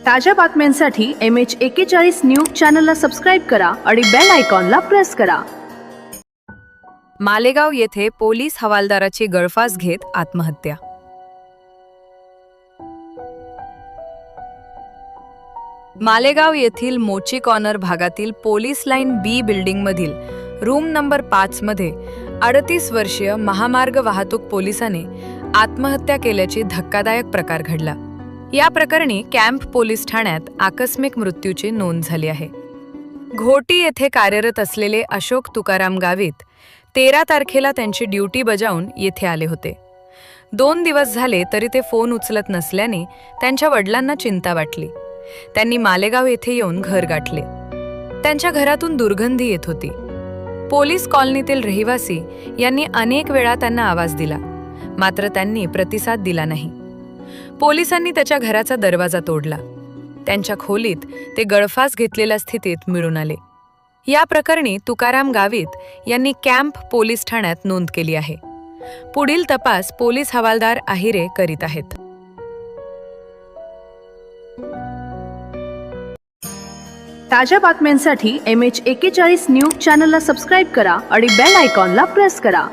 ताज्या बातम्यांसाठी MH41 news चॅनलला सबस्क्राईब करा आणि बेल आयकॉनला प्रेस करा. मालेगाव येथे पोलीस हवालदाराची गळफास घेत आत्महत्या. मालेगाव येथील मोची कॉर्नर भागातील पोलीस लाईन बी बिल्डिंगमधील रूम नंबर 5 मध्ये 38 वर्षीय महामार्ग वाहतूक पोलिसाने आत्महत्या केल्याची धक्कादायक प्रकार घडला. या प्रकरणी कॅम्प पोलीस ठाण्यात आकस्मिक मृत्यूची नोंद झाली आहे. घोटी येथे कार्यरत असलेले अशोक तुकाराम गावित 13 तारखेला त्यांची ड्युटी बजावून येथे आले होते. 2 दिवस झाले तरी ते फोन उचलत नसल्याने त्यांच्या वडिलांना चिंता वाटली. त्यांनी मालेगाव येथे येऊन घर गाठले. त्यांच्या घरातून दुर्गंधी येत होती. पोलीस कॉलनीतील रहिवासी यांनी अनेक वेळा त्यांना आवाज दिला, मात्र त्यांनी प्रतिसाद दिला नाही. पोलिसांनी त्याच्या घराचा दरवाजा तोडला. त्यांच्या खोलीत ते गळफास घेतलेल्या स्थितीत मिळून आले. या प्रकरणी तुकाराम गावित यांनी कॅम्प पोलीस ठाण्यात नोंद केली आहे. पुढील तपास पोलीस हवालदार आहिरे करीत आहेत. ताज्या बातम्यांसाठी MH41 न्यूज चॅनलला सबस्क्राईब करा आणि बेल आयकॉनला प्रेस करा.